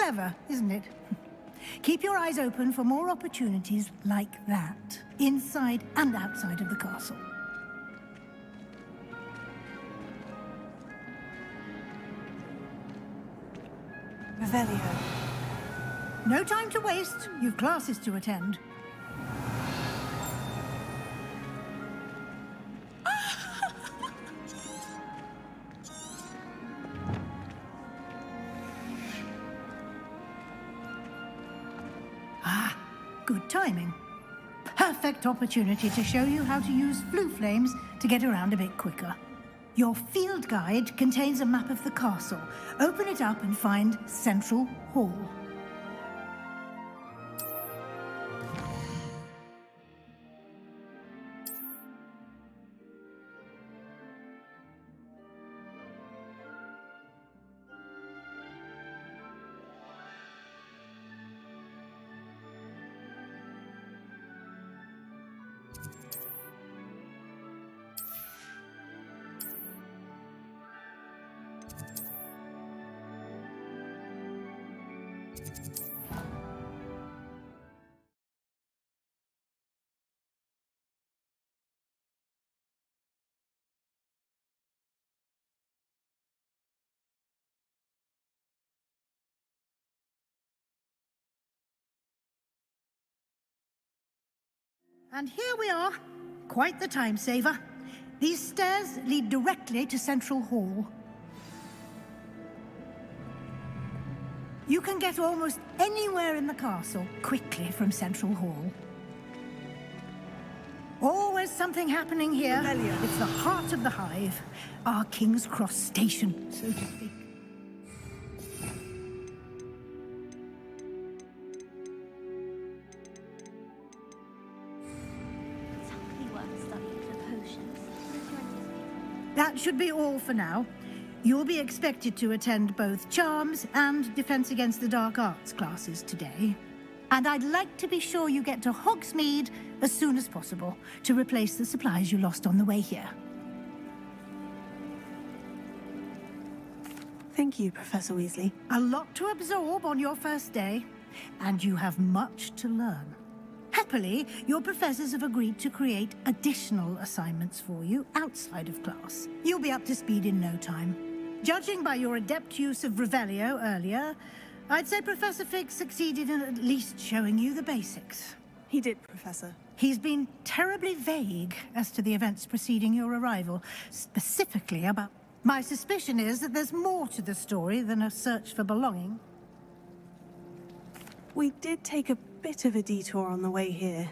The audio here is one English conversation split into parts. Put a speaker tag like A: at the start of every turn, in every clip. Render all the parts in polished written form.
A: Clever, isn't it? Keep your eyes open for more opportunities like that, inside and outside of the castle.
B: Revelio.
A: No time to waste. You've classes to attend. Good timing. Perfect opportunity to show you how to use flue flames to get around a bit quicker. Your field guide contains a map of the castle. Open it up and find Central Hall. And here we are. Quite the time saver. These stairs lead directly to Central Hall. You can get almost anywhere in the castle quickly from Central Hall. Always something happening here.
B: Revelio.
A: It's the heart of the hive. Our King's Cross station, so to speak. That should be all for now. You'll be expected to attend both Charms and Defense Against the Dark Arts classes today. And I'd like to be sure you get to Hogsmeade as soon as possible to replace the supplies you lost on the way here.
B: Thank you, Professor Weasley.
A: A lot to absorb on your first day, and you have much to learn. Happily, your professors have agreed to create additional assignments for you outside of class. You'll be up to speed in no time. Judging by your adept use of Revelio earlier, I'd say Professor Fig succeeded in at least showing you the basics.
B: He did, Professor.
A: He's been terribly vague as to the events preceding your arrival, specifically about... My suspicion is that there's more to the story than a search for belonging.
B: We did take a bit of a detour on the way here.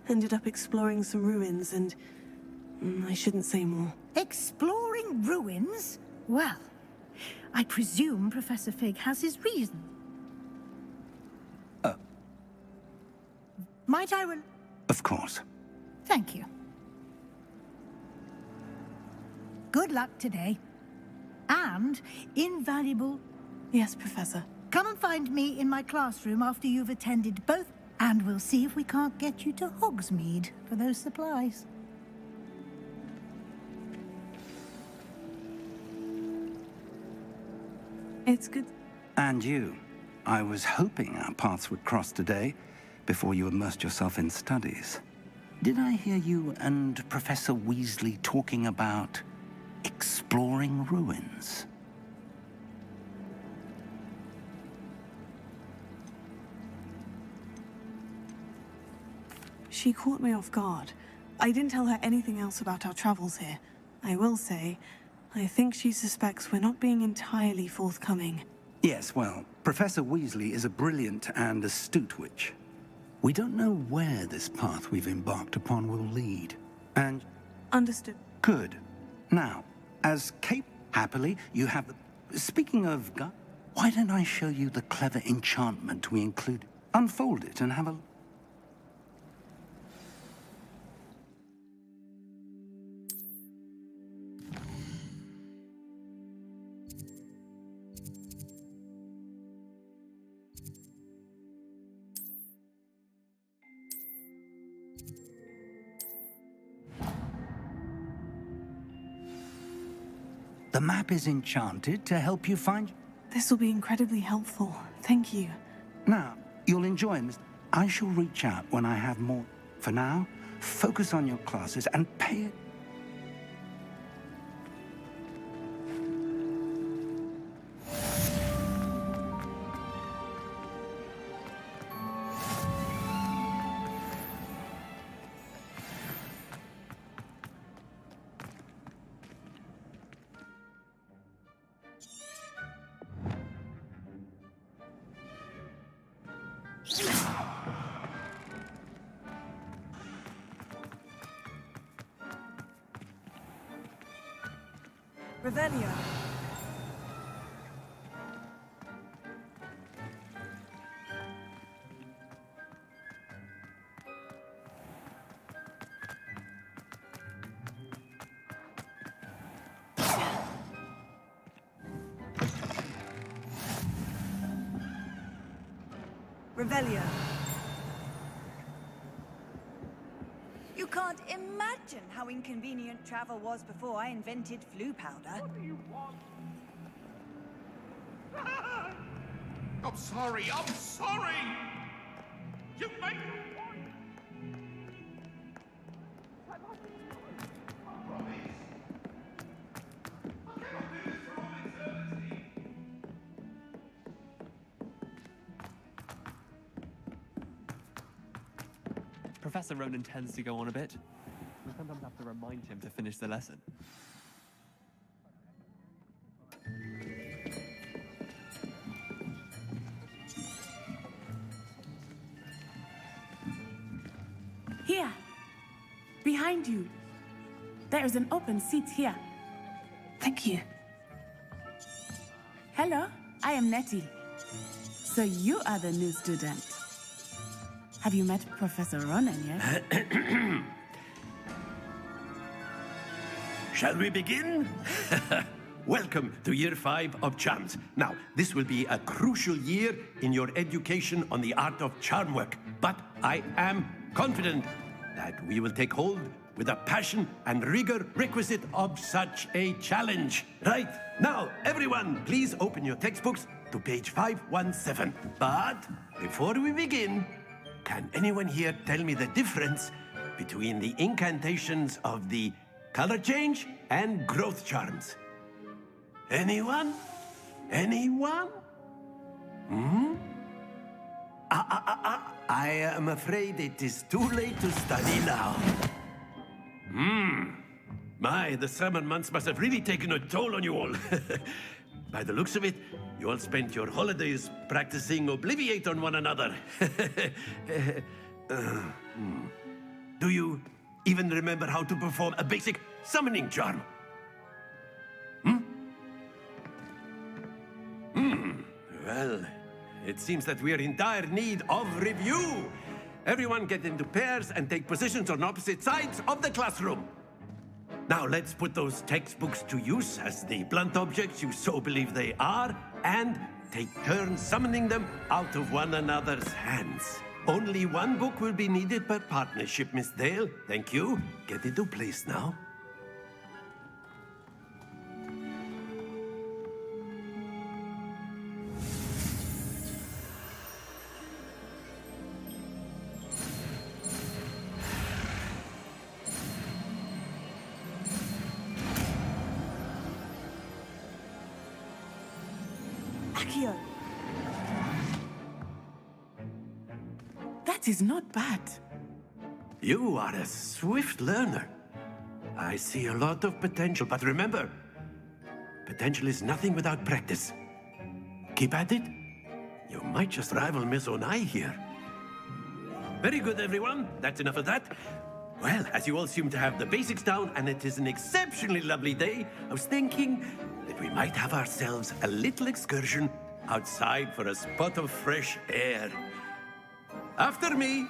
B: Ended up exploring some ruins and... I shouldn't say more.
A: Exploring ruins? Well, I presume Professor Fig has his reason. Might I
C: Of course.
A: Thank you. Good luck today. And invaluable...
B: Yes, Professor.
A: Come and find me in my classroom after you've attended both, and we'll see if we can't get you to Hogsmeade for those supplies.
B: It's good.
C: And you. I was hoping our paths would cross today, before you immersed yourself in studies. Did I hear you and Professor Weasley talking about exploring ruins?
B: She caught me off guard. I didn't tell her anything else about our travels here. I will say, I think she suspects we're not being entirely forthcoming.
C: Yes, well, Professor Weasley is a brilliant and astute witch. We don't know where this path we've embarked upon will lead. And...
B: Understood.
C: Good. Now, as happily, you have the... Speaking of... Why don't I show you the clever enchantment we include? Unfold it and have a... The map is enchanted to help you find...
B: This will be incredibly helpful. Thank you.
C: Now, you'll enjoy this. I shall reach out when I have more. For now, focus on your classes and pay it.
B: Revelio. Revelio.
D: You can't imagine how inconvenient travel was before I invented flu powder.
E: What do you want? I'm sorry, I'm sorry! You make a point!
F: Professor Ronan tends to go on a bit. We sometimes have to remind him to finish the lesson.
G: Here, behind you. There is an open seat here.
B: Thank you.
G: Hello, I am Nettie. So you are the new student. Have you met Professor Ronan yet?
H: Shall we begin? Welcome to Year 5 of Charms. Now, this will be a crucial year in your education on the art of charm work, but I am confident that we will take hold with the passion and rigor requisite of such a challenge. Right, now, everyone, please open your textbooks to page 517. But before we begin, can anyone here tell me the difference between the incantations of the color change and growth charms? Anyone? Anyone? I am afraid it is too late to study now. My, the summer months must have really taken a toll on you all. By the looks of it, you all spent your holidays practicing Obliviate on one another. Do you even remember how to perform a basic summoning charm? Well, it seems that we are in dire need of review. Everyone get into pairs and take positions on opposite sides of the classroom. Now let's put those textbooks to use as the blunt objects you so believe they are, and take turns summoning them out of one another's hands. Only one book will be needed per partnership, Miss Dale. Thank you. Get into place now.
G: Accio. That is not bad.
H: You are a swift learner. I see a lot of potential, but remember, potential is nothing without practice. Keep at it. You might just rival Miss Onai here. Very good, everyone. That's enough of that. Well, as you all seem to have the basics down, and it is an exceptionally lovely day, I was thinking that we might have ourselves a little excursion outside for a spot of fresh air. After me.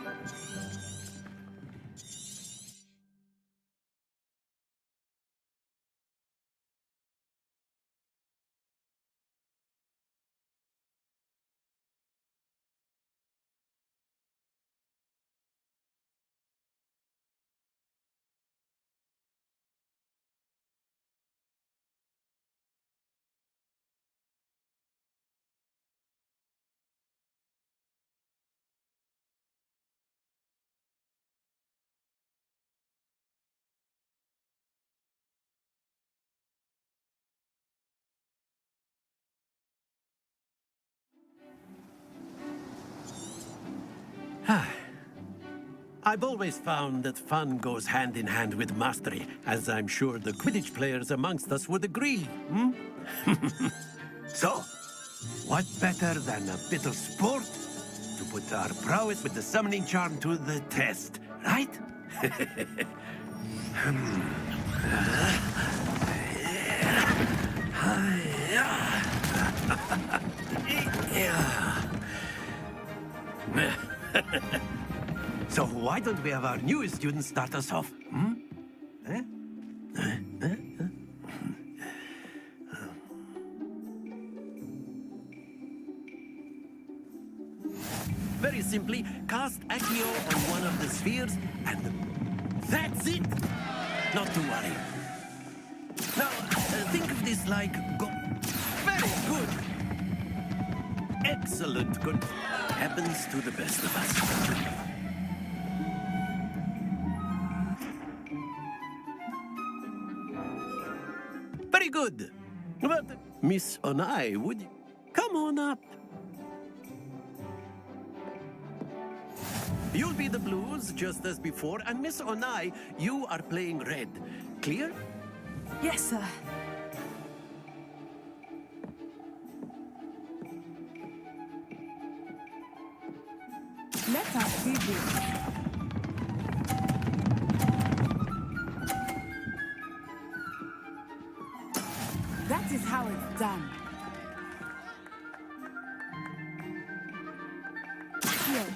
H: I've always found that fun goes hand in hand with mastery, as I'm sure the Quidditch players amongst us would agree. Hmm? So, what better than a bit of sport to put our prowess with the summoning charm to the test, right? So why don't we have our newest student start us off? Hmm? Eh? Very simply, cast Accio on one of the spheres, and that's it! Not to worry. Now, think of this like very good. Excellent good. Happens to the best of us. Very good. But, Miss Onai, would you come on up? You'll be the blues, just as before, and Miss Onai, you are playing red. Clear?
B: Yes, sir.
G: Let us see this. That is how it's done. Here.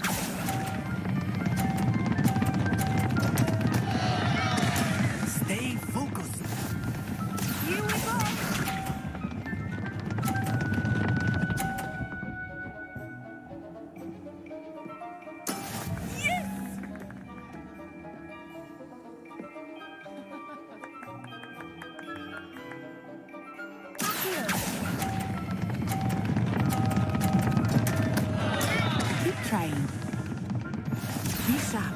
H: Stay focused.
D: Here we go!
G: Keep trying. Be sharp.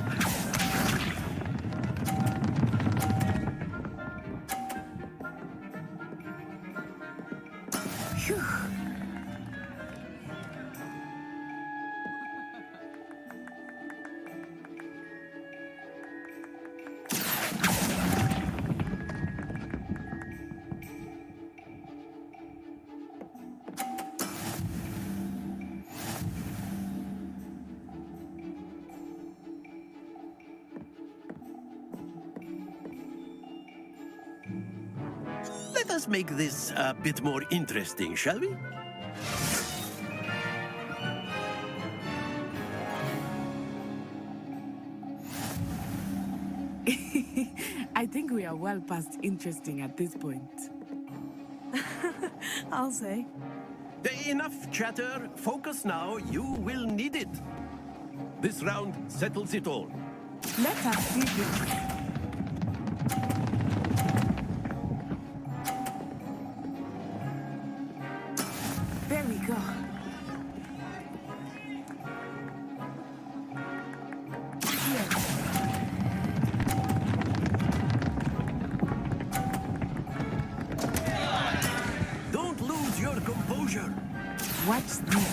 G: Phew.
H: Let us make this a bit more interesting, shall we?
G: I think we are well past interesting at this point.
B: I'll say.
H: Enough chatter. Focus now. You will need it. This round settles it all.
G: Let us see this. There we go. Here.
H: Don't lose your composure.
G: Watch this.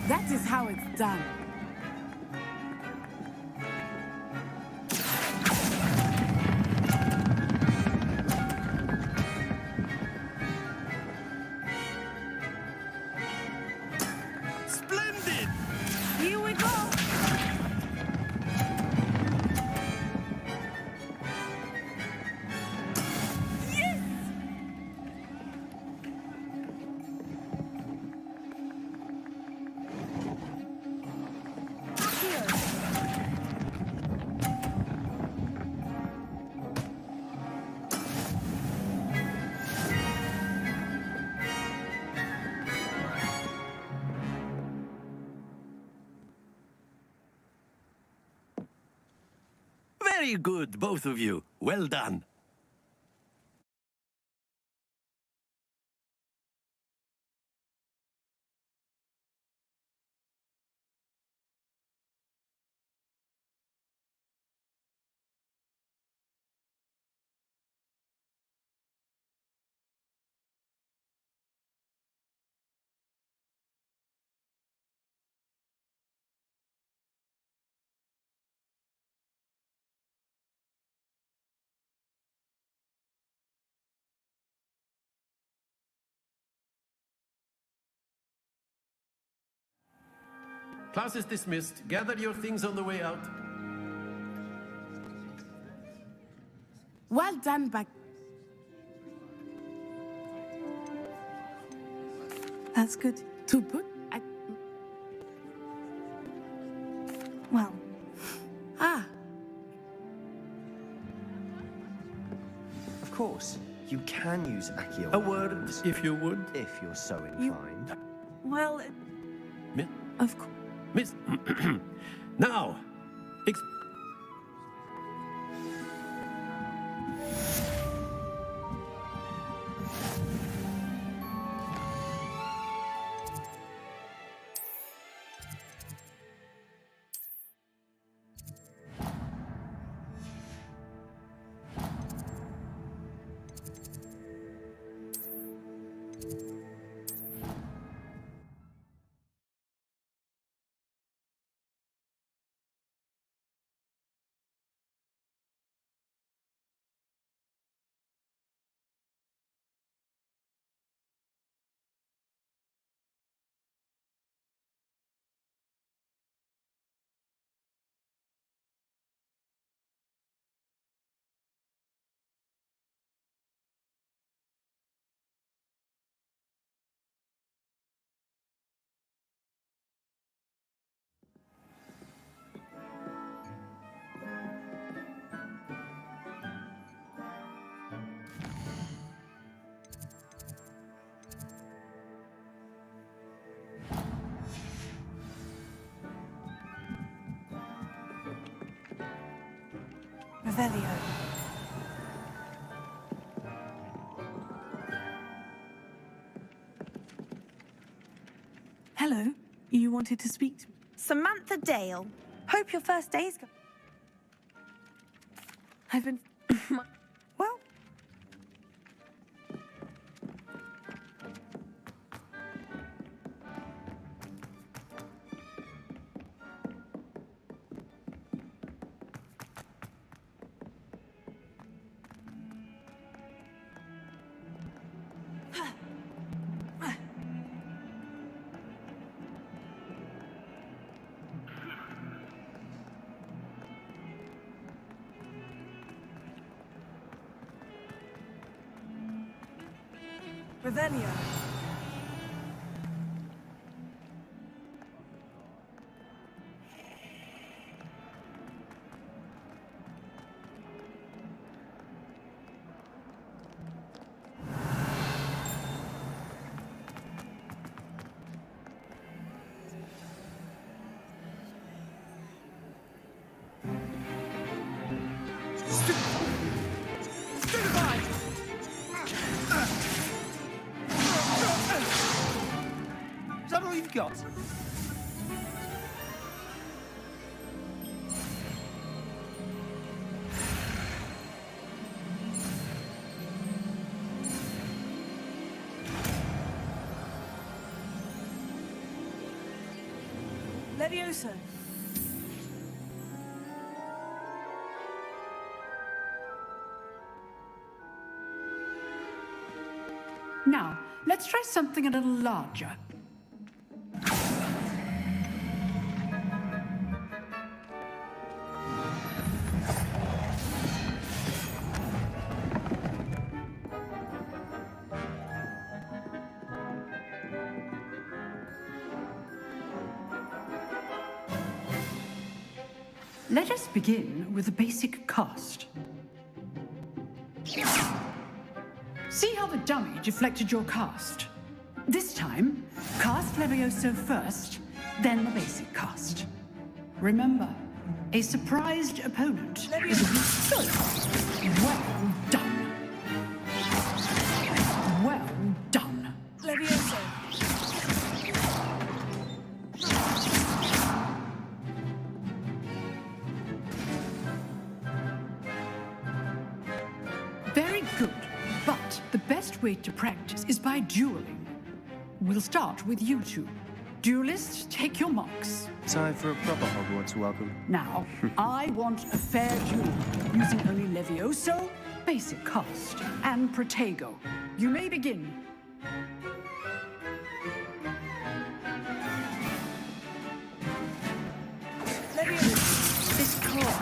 G: That is how it's done.
H: Splendid!
D: Here we go!
H: Very good, both of you. Well done. class is dismissed. Gather your things on the way out.
G: Well done, Buck.
B: That's good.
G: To put...
B: Well,
G: Ah,
I: Of course, you can use Accio.
H: A word, if you would.
I: If you're so inclined.
B: well,
H: Mi-
B: of course.
H: Miss. Now,
B: Revelio. Hello. You wanted to speak to me?
D: Samantha Dale. Hope your first day's go.
B: I've been...
D: Well,
B: Revelio.
C: Is that all you've got?
B: Levioso.
J: Now, let's try something a little larger. Let us begin with the basic cast. See how the dummy deflected your cast? This time, cast Levioso first, then the basic cast. Remember, a surprised opponent is a good. Well done. Well done.
B: Levioso.
J: Very good, but the best way to practice is by dueling. We'll start with you two. Duelists, take your marks.
I: Time for a proper Hogwarts welcome.
J: Now, I want a fair duel, using only Levioso, basic cast, and Protego. You may begin.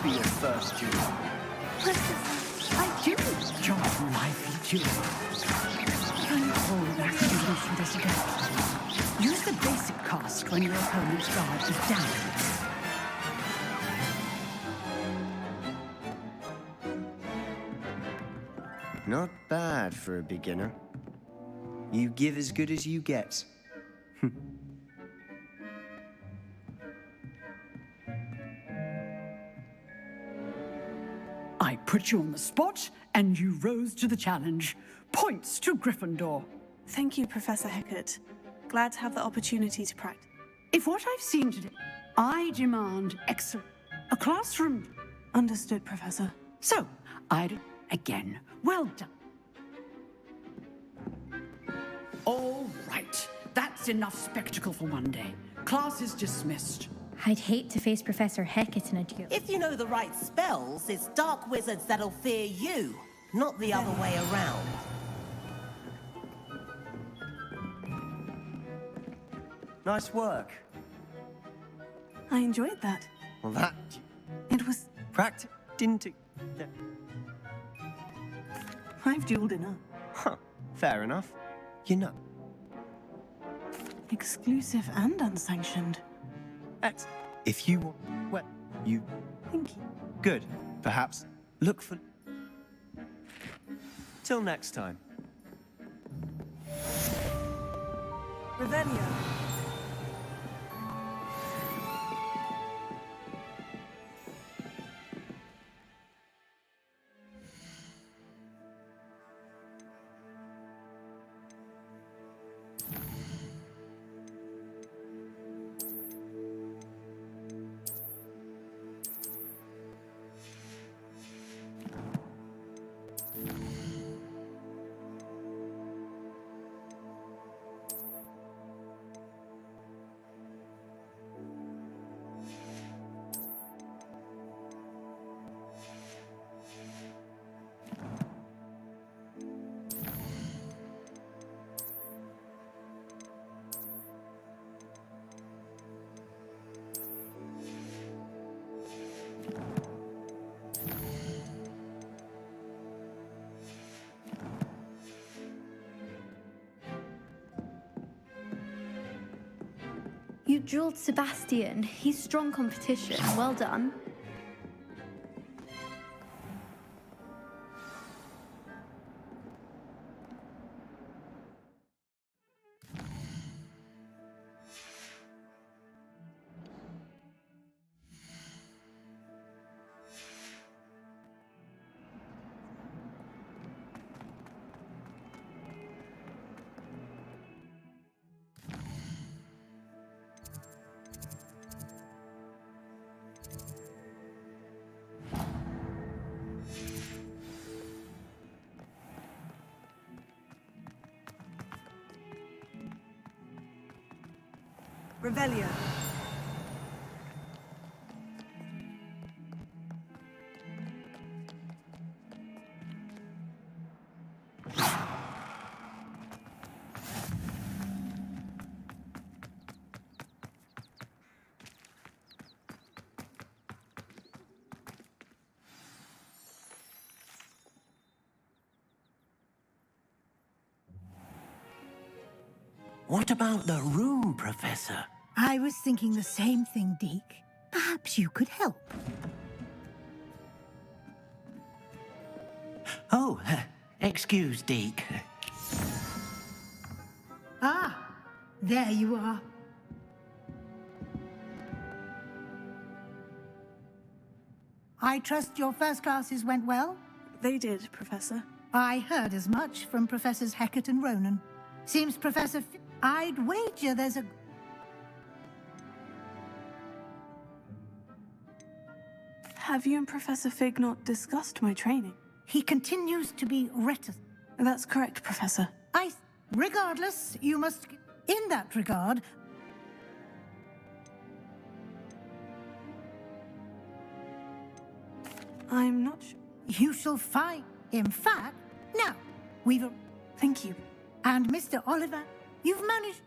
I: be your first duel.
J: I do enjoy lively duels. Can you hold that solution this again? Use the basic cast when your opponent's guard is down.
I: Not bad for a beginner. You give as good as you get.
J: I put you on the spot, and you rose to the challenge. Points to Gryffindor.
B: Thank you, Professor Hecat. Glad to have the opportunity to practice.
J: If what I've seen today, I demand excellence. A classroom.
B: Understood, Professor.
J: So, again. Well done. All right. That's enough spectacle for one day. Class is dismissed.
K: I'd hate to face Professor Hecat in a duel.
L: If you know the right spells, it's dark wizards that'll fear you, not the other way around.
I: Nice work.
B: I enjoyed that.
I: Well, that...
B: It was...
I: Practice, didn't it?
B: I've dueled enough.
I: Huh. Fair enough. You know.
B: Exclusive and unsanctioned.
I: If you want... Well, you...
B: Thank you.
I: Good. Perhaps look for... Till next time.
B: Revelio.
K: You dueled Sebastian. He's strong competition. Well done.
B: Revelio.
H: What about the room, Professor?
A: I was thinking the same thing, Deke. Perhaps you could help.
H: Oh, excuse, Deke.
A: Ah, there you are. I trust your first classes went well?
B: They did, Professor.
A: I heard as much from Professors Hecat and Ronan. Seems Professor I'd wager there's a...
B: Have you and Professor Fig not discussed my training?
A: He continues to be reticent.
B: That's correct, Professor.
A: Regardless, you must... In that regard...
B: I'm not sure.
A: You shall find... In fact... Now, we've...
B: Thank you.
A: And Mr. Oliver, you've managed...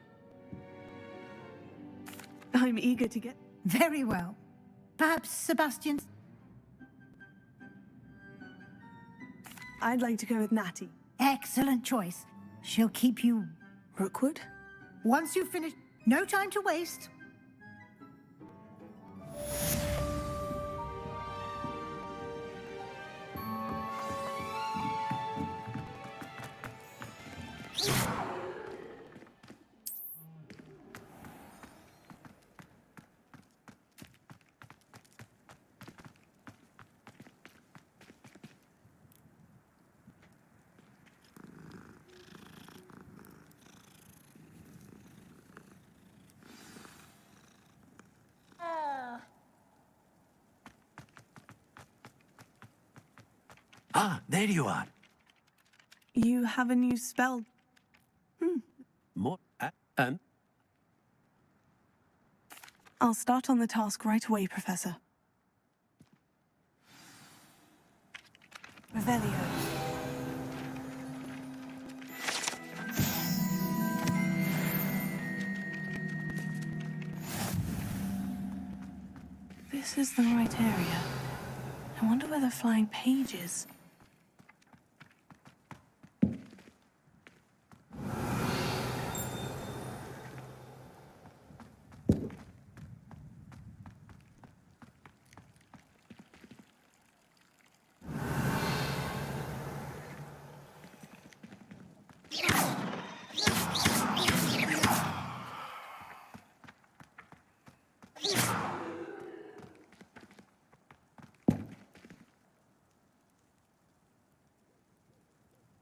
B: I'm eager to get...
A: Very well. Perhaps Sebastian...
B: I'd like to go with Natty.
A: Excellent choice. She'll keep you...
B: Rookwood?
A: Once you've finished... No time to waste.
H: Ah, there you are.
B: You have a new spell.
H: More, and?
B: I'll start on the task right away, Professor. Revelio. This is the right area. I wonder where the flying page is.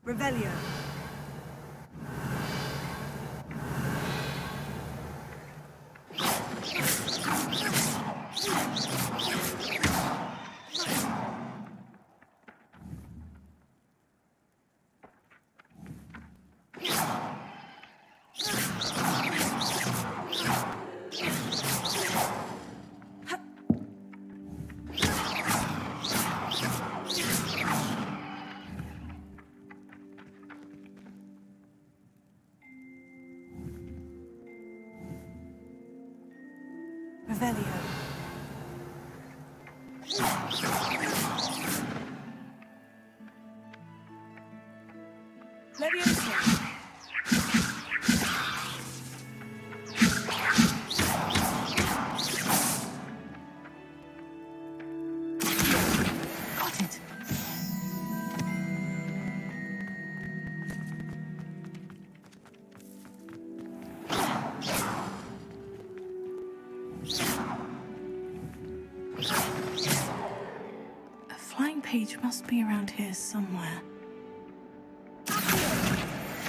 B: Revelio. Revelio. Leviosa. Got it. A flying page must be around here somewhere.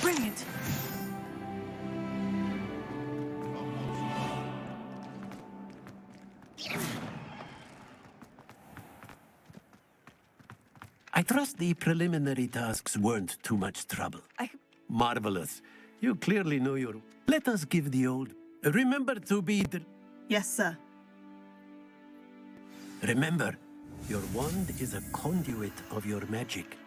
B: Brilliant.
H: I trust the preliminary tasks weren't too much trouble. Marvelous. You clearly know your... Let us give the old... Remember to be...
B: Yes, sir.
H: Remember, your wand is a conduit of your magic.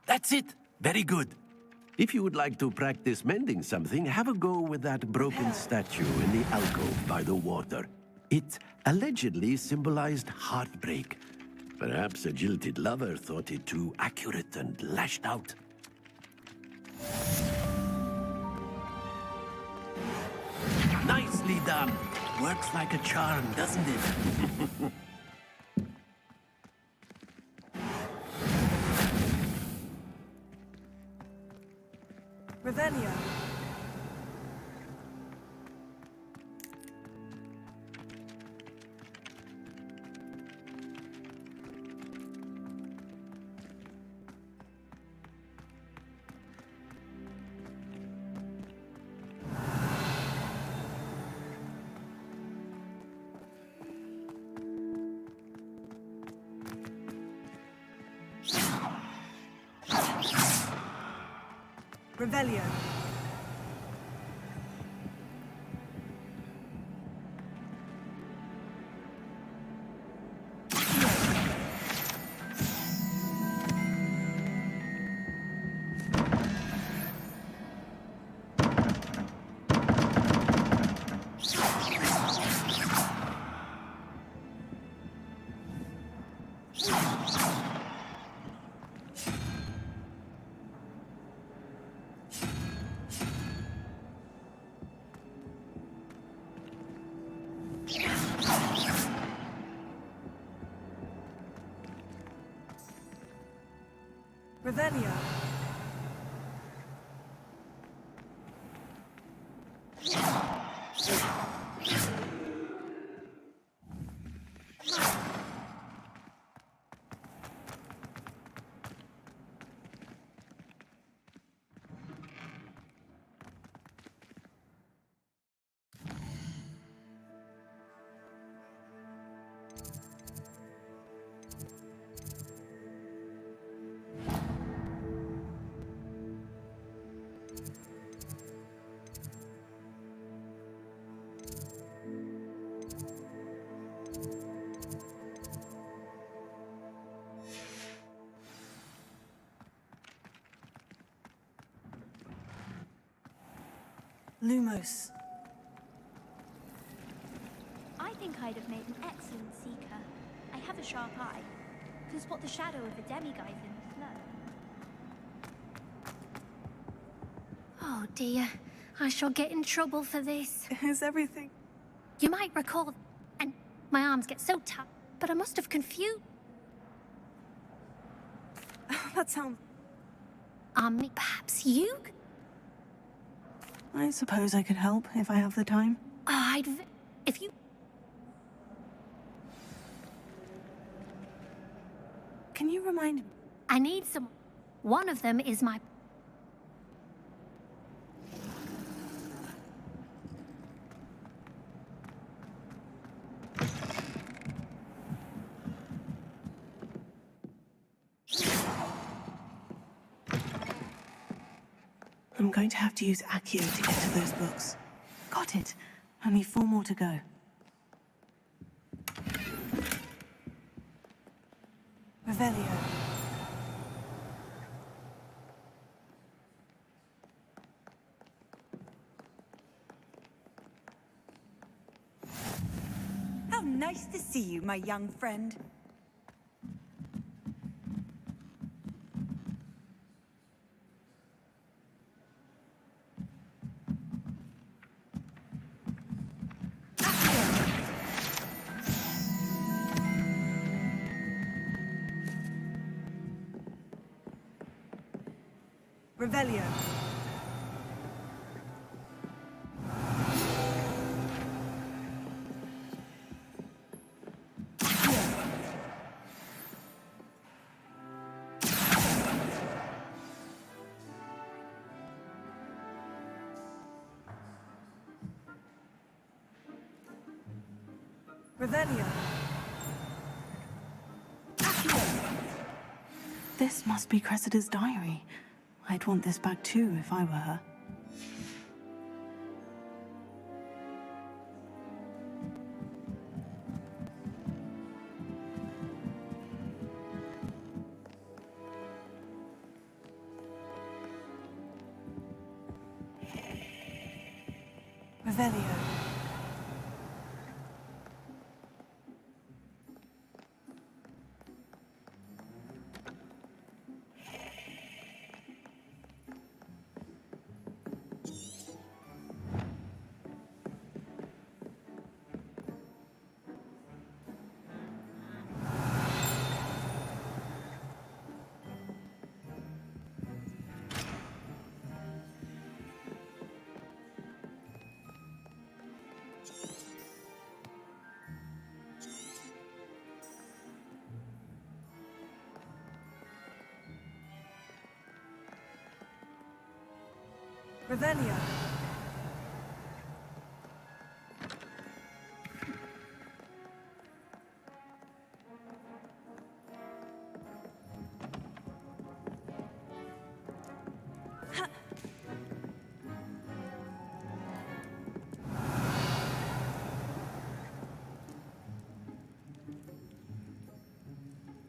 H: That's it. Very good. If you would like to practice mending something, have a go with that broken statue in the alcove by the water. It allegedly symbolized heartbreak. Perhaps a jilted lover thought it too accurate and lashed out. Nicely done. Works like a charm, doesn't it?
B: Revelio. Revelio. Revelio. Lumos.
K: I think I'd have made an excellent seeker. I have a sharp eye. Can spot the shadow of a demiguise in the flow. Oh dear, I shall get in trouble for this.
B: Is everything...
K: You might recall, and my arms get so tight, but I must have confused.
B: That sounds...
K: Perhaps you?
B: I suppose I could help if I have the time.
K: If you...
B: Can you remind me?
K: I need some... One of them is my...
B: I'm going to have to use Accio to get to those books. Got it. Only 4 more to go. Revelio.
D: How nice to see you, my young friend. Revelio. Revelio.
B: This must be Cressida's diary. I'd want this back too if I were her. Revelio. Revelio.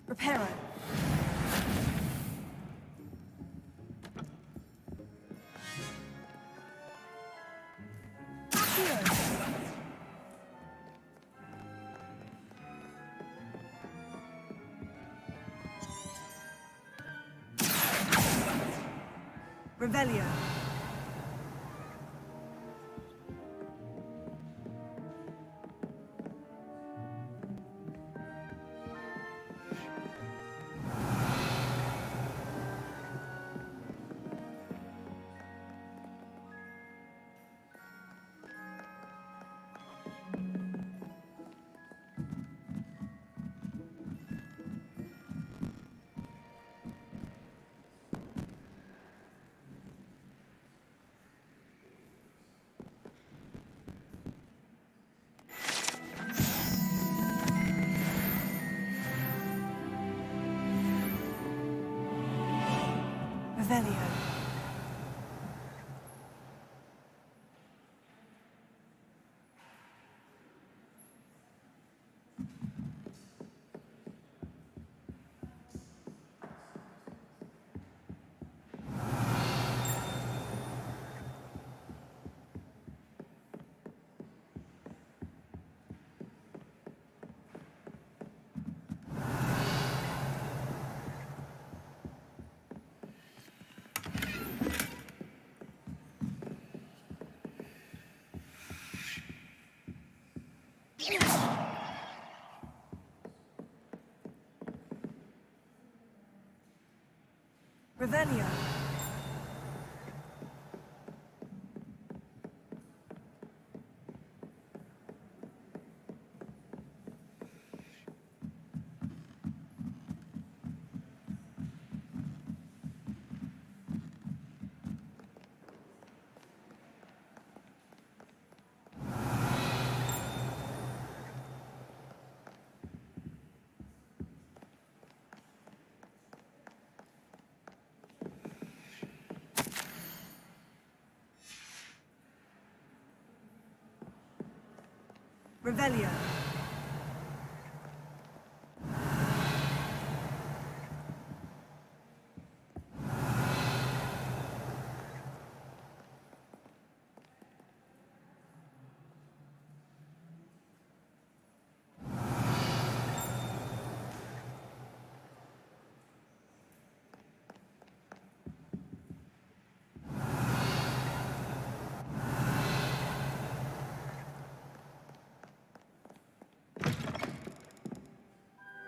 B: Reparo. Revelio. Revelio. Revelio. Revelio.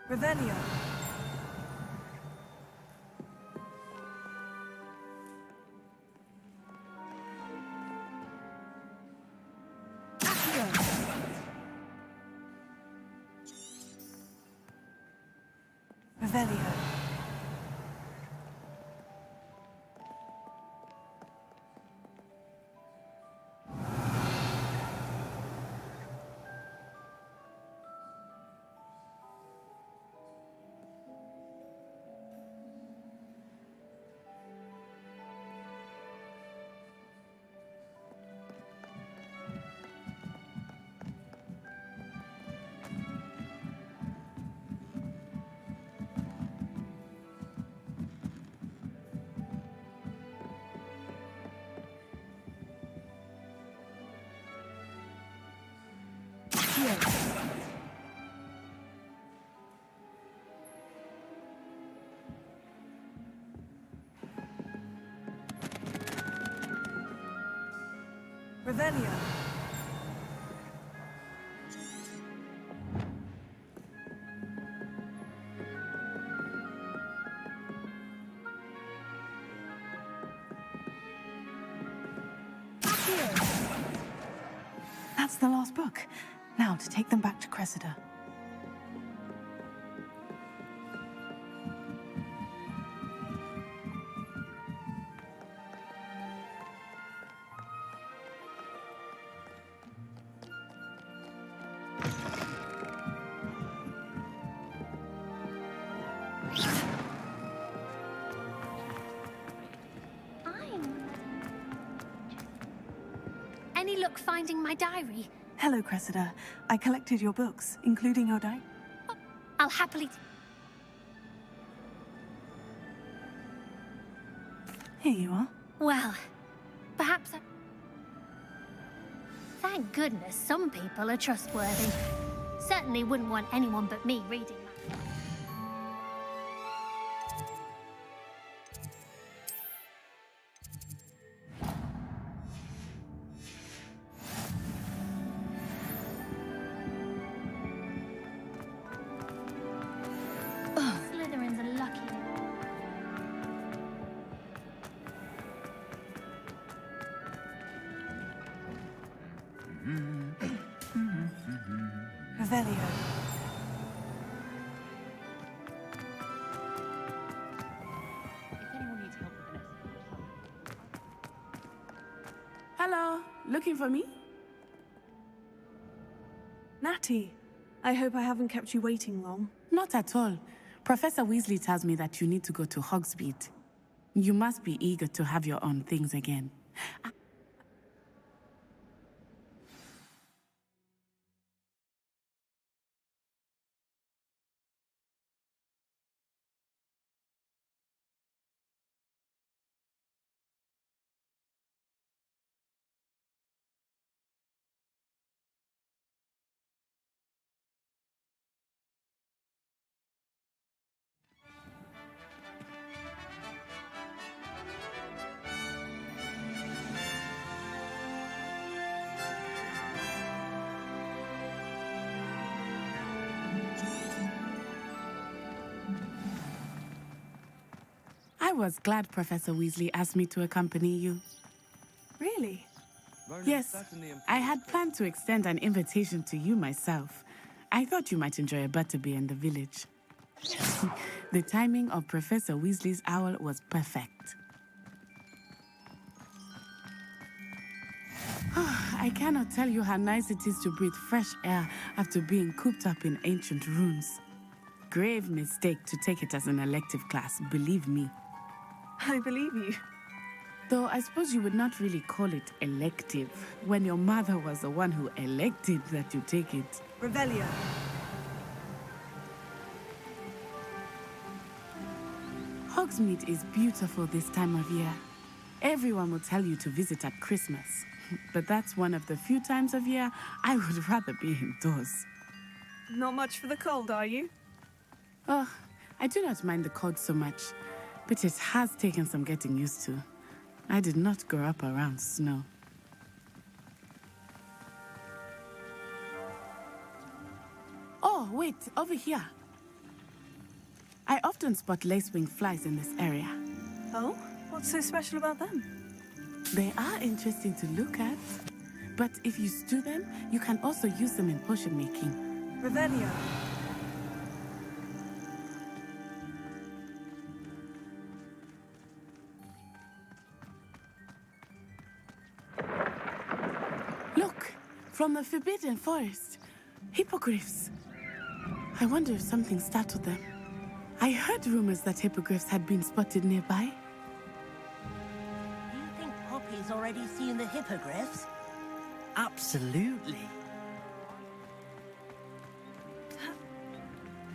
B: Revelio. Accio. Revelio. Revelio. That's the last book. Now to take them back to Cressida.
K: Any luck finding my diary?
B: Hello, Cressida. I collected your books, including your diary.
K: I'll happily...
B: Here you are.
K: Well, perhaps I... Thank goodness some people are trustworthy. Certainly wouldn't want anyone but me reading that. Slytherins are lucky.
B: Revelio.
F: If anyone needs help with this,
B: Hello. Looking for me? Natty, I hope I haven't kept you waiting long.
G: Not at all. Professor Weasley tells me that you need to go to Hogsmeade. You must be eager to have your own things again. I was glad Professor Weasley asked me to accompany you.
B: Really?
G: Yes, I had planned to extend an invitation to you myself. I thought you might enjoy a butterbeer in the village. The timing of Professor Weasley's owl was perfect. I cannot tell you how nice it is to breathe fresh air after being cooped up in ancient ruins. Grave mistake to take it as an elective class, believe me.
B: I believe you.
G: Though I suppose you would not really call it elective when your mother was the one who elected that you take it.
B: Revelio.
G: Hogsmeade is beautiful this time of year. Everyone will tell you to visit at Christmas. But that's one of the few times of year I would rather be indoors.
B: Not much for the cold, are you?
G: Oh, I do not mind the cold so much, but it has taken some getting used to. I did not grow up around snow. Oh, wait, over here. I often spot lacewing flies in this area.
B: Oh? What's so special about them?
G: They are interesting to look at, but if you stew them, you can also use them in potion making.
B: Revelio.
G: Look, from the Forbidden Forest. Hippogriffs. I wonder if something startled them. I heard rumors that hippogriffs had been spotted nearby.
L: Do you think Poppy's already seen the hippogriffs?
M: Absolutely.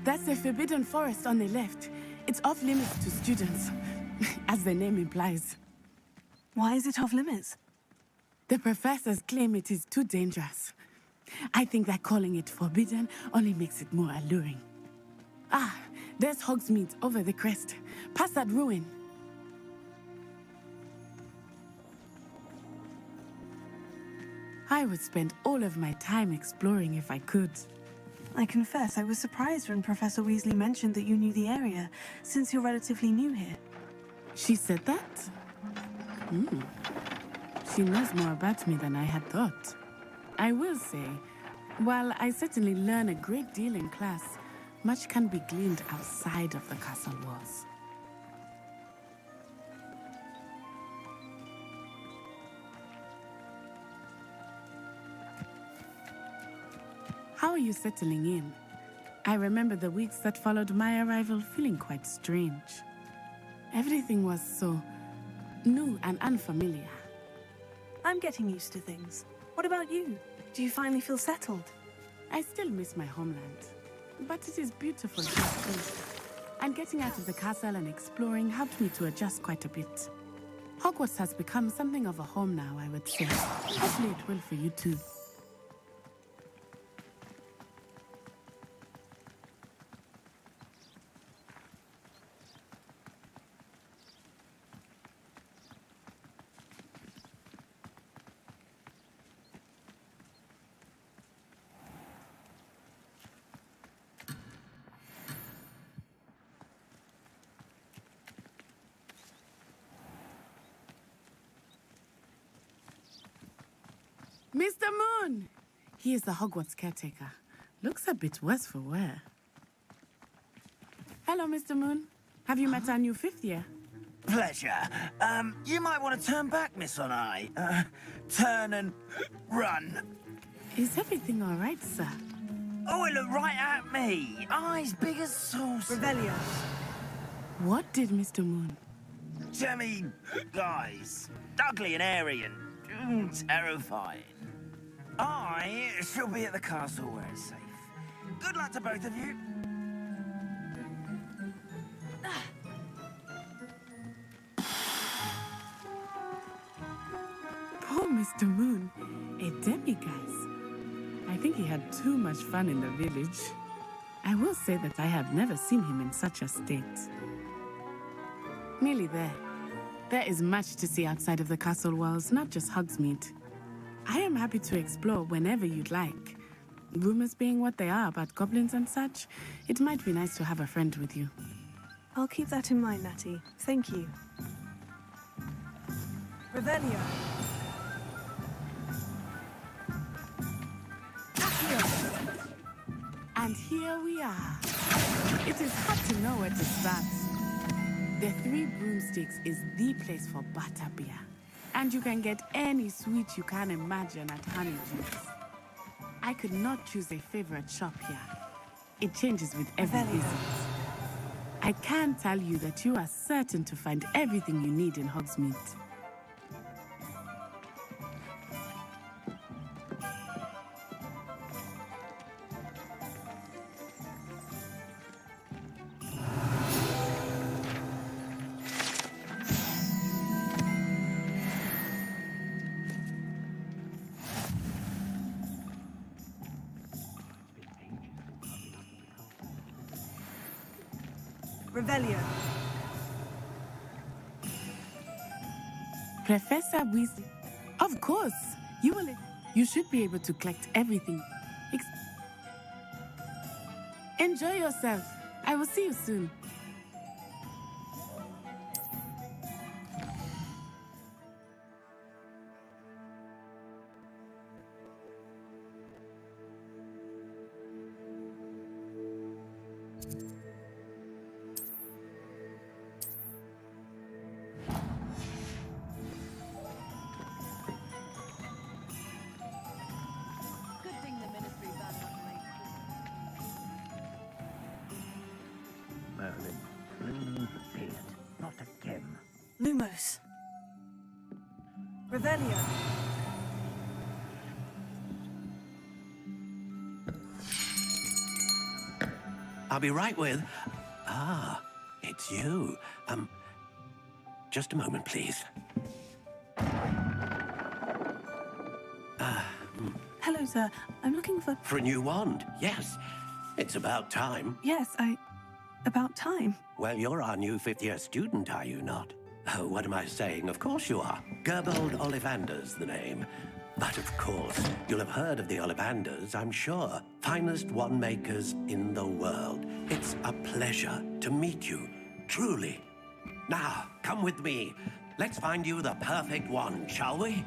G: That's the Forbidden Forest on the left. It's off limits to students, as the name implies.
B: Why is it off limits?
G: The professors claim it is too dangerous. I think that calling it forbidden only makes it more alluring. Ah, there's Hogsmeade over the crest, past that ruin. I would spend all of my time exploring if I could.
B: I confess I was surprised when Professor Weasley mentioned that you knew the area, since you're relatively new here.
G: She said that? She knows more about me than I had thought. I will say, while I certainly learn a great deal in class, much can be gleaned outside of the castle walls. How are you settling in? I remember the weeks that followed my arrival feeling quite strange. Everything was so new and unfamiliar.
B: I'm getting used to things. What about you? Do you finally feel settled?
G: I still miss my homeland, but it is beautiful here too. And getting out of the castle and exploring helped me to adjust quite a bit. Hogwarts has become something of a home now, I would say. Hopefully it will for you too. Mr. Moon! He is the Hogwarts caretaker. Looks a bit worse for wear. Hello, Mr. Moon. Have you met our new fifth year?
M: Pleasure. You might want to turn back, Miss On Eye. Turn and run.
G: Is everything all right, sir?
M: Oh, it looked right at me. Eyes big as saucers.
B: Revelio.
G: What did Mr. Moon?
M: Demi guys. Ugly and airy and terrifying. I shall be at the castle where it's safe. Good luck to both of you.
G: Poor Mr. Moon, a demiguise. I think he had too much fun in the village. I will say that I have never seen him in such a state. Nearly there. There is much to see outside of the castle walls, not just Hogsmeade. I am happy to explore whenever you'd like. Rumors being what they are about goblins and such, it might be nice to have a friend with you.
B: I'll keep that in mind, Natty. Thank you. Revelio.
G: And here we are. It is hard to know where to start. The Three Broomsticks is the place for butterbeer. And you can get any sweet you can imagine at Honeydews. I could not choose a favorite shop here. It changes with every visit. I can tell you that you are certain to find everything you need in Hogsmeade.
B: Revelio.
G: Professor Weasley. Of course. You should be able to collect everything. Enjoy yourself. I will see you soon.
M: Not again.
B: Lumos. Revelio.
H: I'll be right with... Ah, it's you. Just a moment, please.
B: Hello, sir. I'm looking for...
H: For a new wand, yes. It's about time.
B: Yes, about time.
H: Well, you're our new fifth-year student, are you not? Oh, what am I saying? Of course you are. Gerbold Ollivander's the name. But of course, you'll have heard of the Ollivanders, I'm sure. Finest wand makers in the world. It's a pleasure to meet you, truly. Now, come with me. Let's find you the perfect wand, shall we?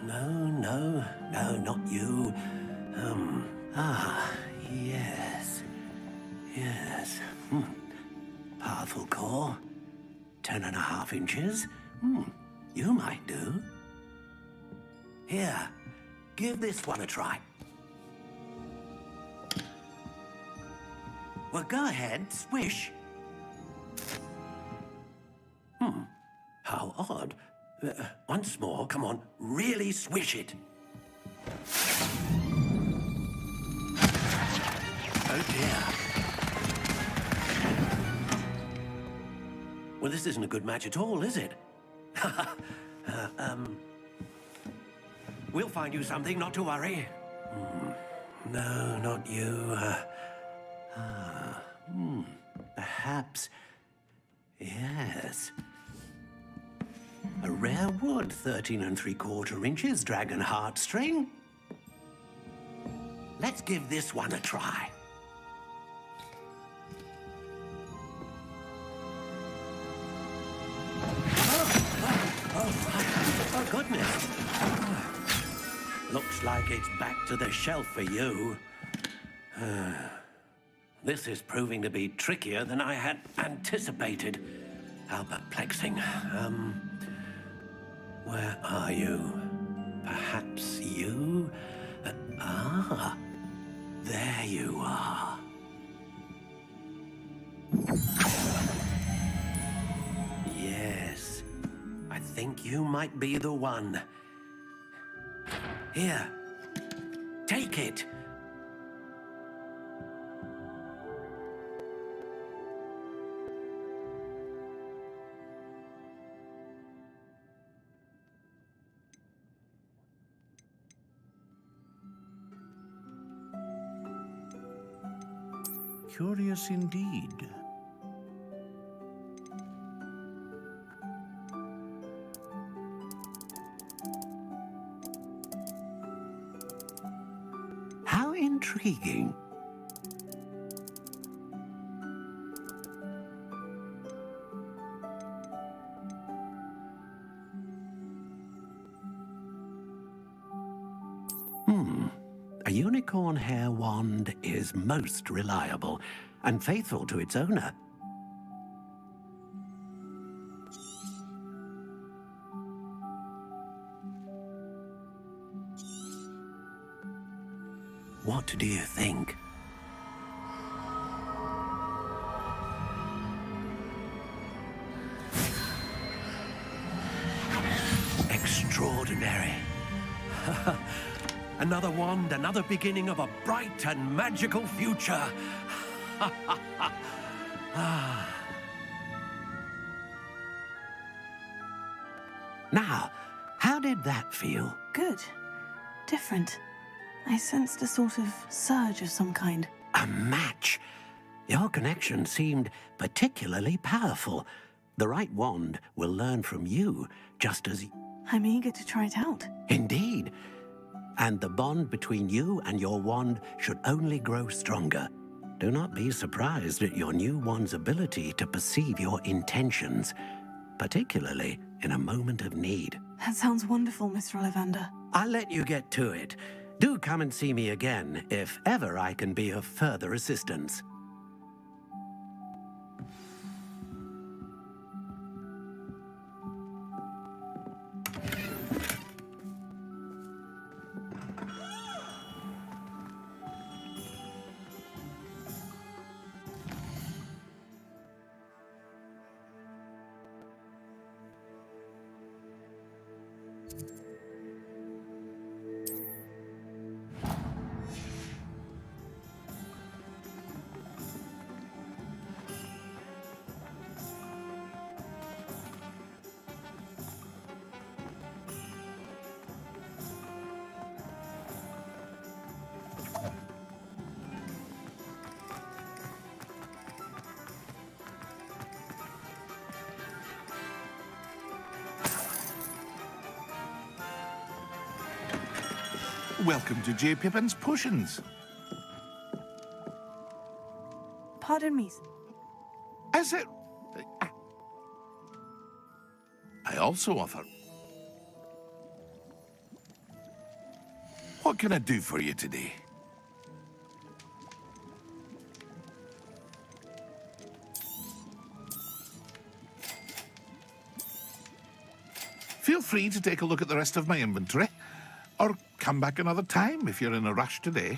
H: No, not you. Yes. Powerful core. 10.5 inches. You might do. Here, give this one a try. Well, go ahead, swish. How odd. Once more, come on, really swish it. Oh dear. Well, this isn't a good match at all, is it? We'll find you something, not to worry. No, not you. Perhaps... Yes. A rare wood, 13 3/4 inches, dragon heartstring. Let's give this one a try. Oh, goodness. Looks like it's back to the shelf for you. This is proving to be trickier than I had anticipated. How perplexing. Where are you? Perhaps you? There you are. think you might be the one. Here, take it.
N: Curious indeed.
H: How intriguing. A unicorn hair wand is most reliable and faithful to its owner. What do you think? Extraordinary. Another wand, another beginning of a bright and magical future. Now, how did that feel?
B: Good. Different. I sensed a sort of surge of some kind.
H: A match. Your connection seemed particularly powerful. The right wand will learn from you, just as...
B: I'm eager to try it out.
H: Indeed. And the bond between you and your wand should only grow stronger. Do not be surprised at your new wand's ability to perceive your intentions, particularly in a moment of need.
B: That sounds wonderful, Mr. Ollivander.
H: I'll let you get to it. Do come and see me again if ever I can be of further assistance.
E: Welcome to J. Pippin's Potions.
B: Pardon me.
E: Is it? I also offer. What can I do for you today? Feel free to take a look at the rest of my inventory, or come back another time if you're in a rush today.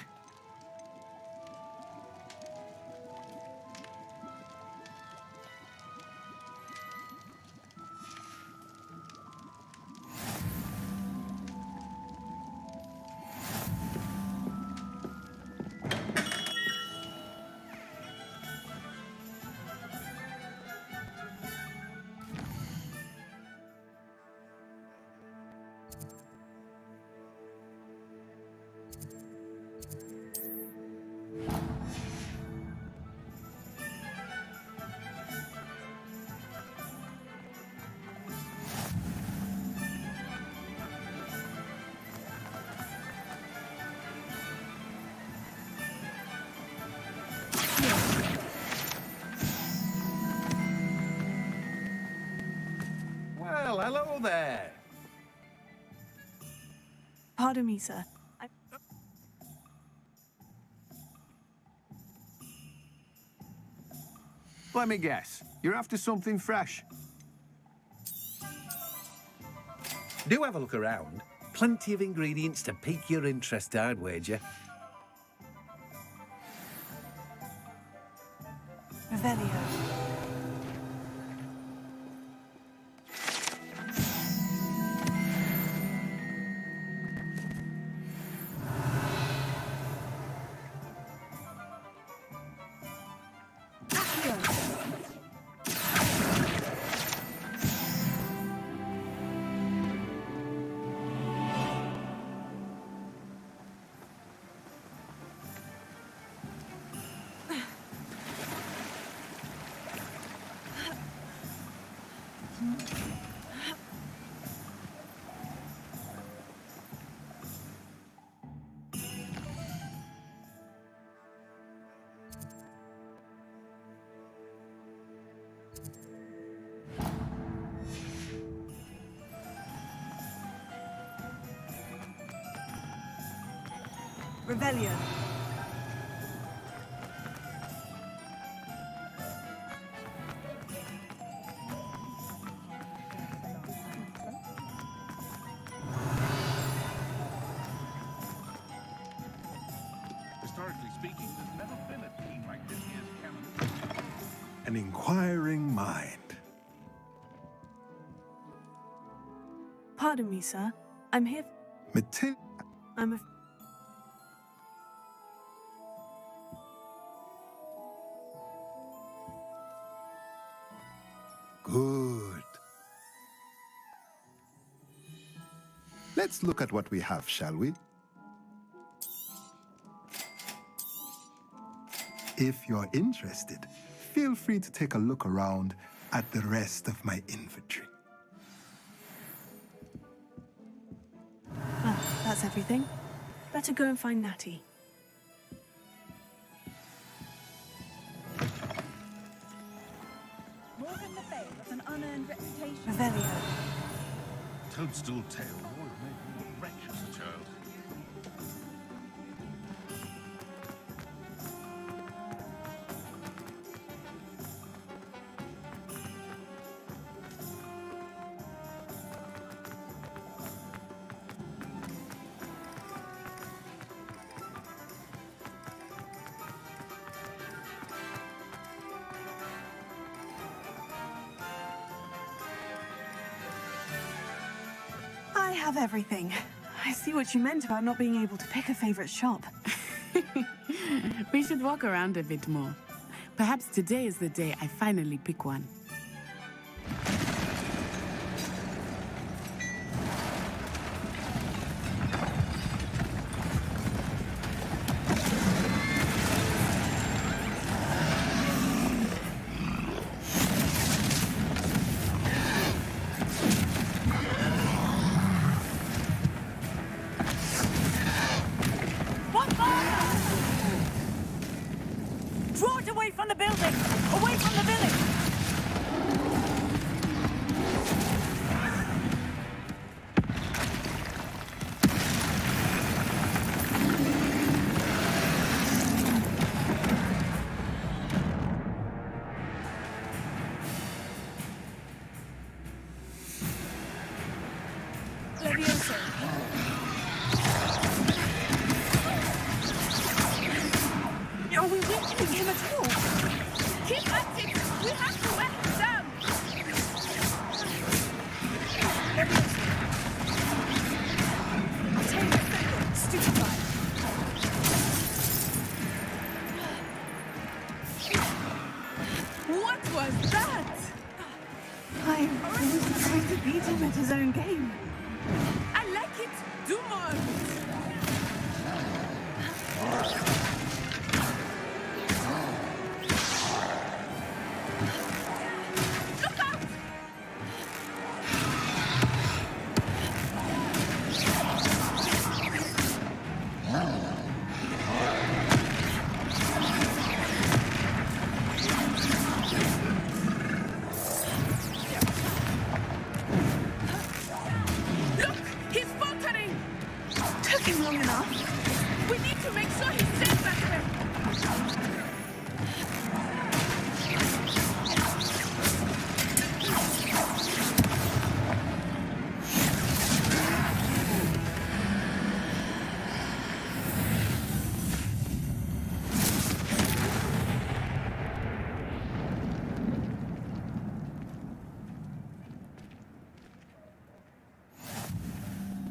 O: Well, hello there.
B: Pardon me, sir.
O: Let me guess. You're after something fresh. Do have a look around. Plenty of ingredients to pique your interest, I'd wager.
B: Revelio. Revelio.
E: Historically speaking, there's never been a team like this year's canon. An inquiring mind.
B: Pardon me, sir. I'm here. I'm a.
N: Good. Let's look at what we have, shall we? If you're interested, feel free to take a look around at the rest of my inventory.
B: Ah, that's everything. Better go and find Natty.
D: Morgan Le Fay with an unearned reputation.
B: Revelio.
E: Toadstool tail. Oh, it made me a wretch as a child.
B: I have everything. I see what you meant about not being able to pick a favorite shop.
G: We should walk around a bit more. Perhaps today is the day I finally pick one.
D: Draw it away from the building! Away from the village!
B: Levioso. Are we weakening him at all?
G: Keep at it! We have to wear him down!
B: Stupefied.
G: What was that?
B: I was trying to beat him at his own game.
G: I like it! Do more! Look out! Look! He's faltering!
B: Took him long enough.
G: We need to make sure he stays that way!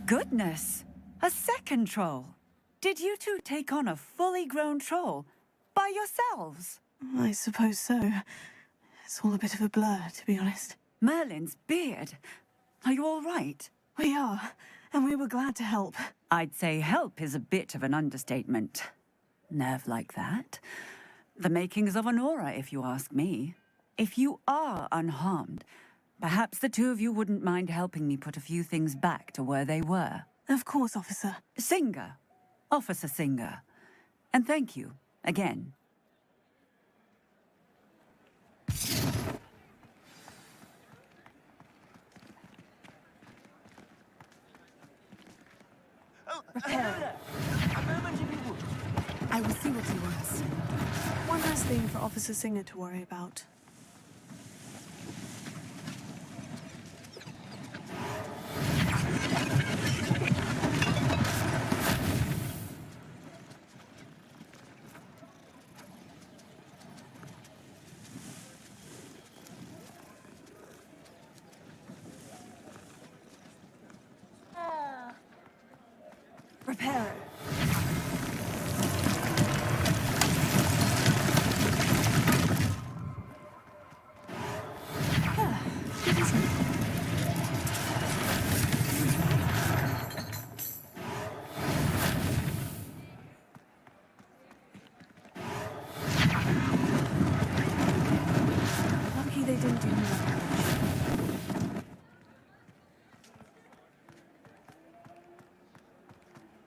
D: Goodness! A second troll! Did you two take on a fully grown troll? By yourselves?
B: I suppose so. It's all a bit of a blur, to be honest.
D: Merlin's beard. Are you all right?
B: We are, and we were glad to help.
D: I'd say help is a bit of an understatement. Nerve like that. The makings of an aura, if you ask me. If you are unharmed, perhaps the two of you wouldn't mind helping me put a few things back to where they were.
B: Of course, officer.
D: Singer. Officer Singer. And thank you, again.
M: A moment, if you would.
B: I will see what he wants. One last thing for Officer Singer to worry about.
L: Prepare.
B: Lucky they didn't do that.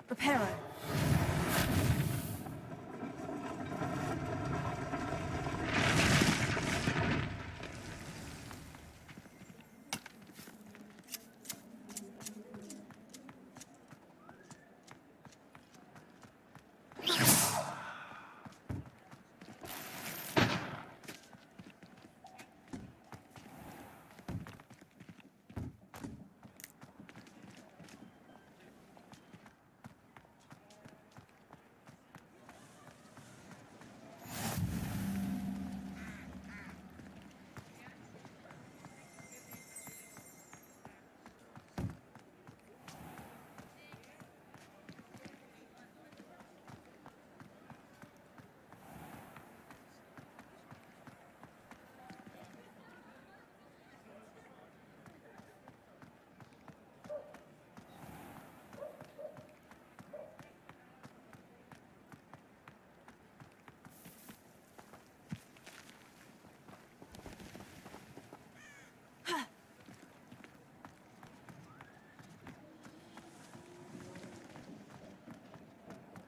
L: Prepare.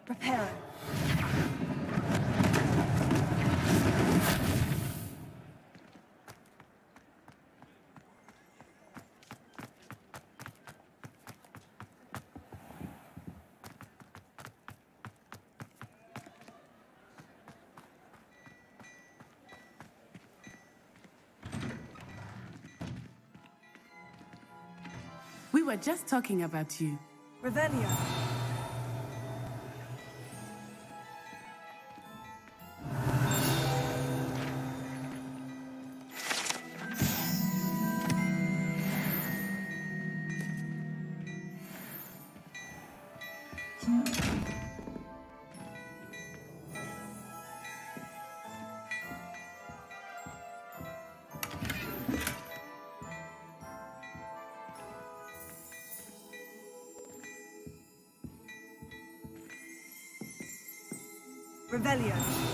L: Prepare.
G: We were just talking about you.
B: Revelio. Revelio.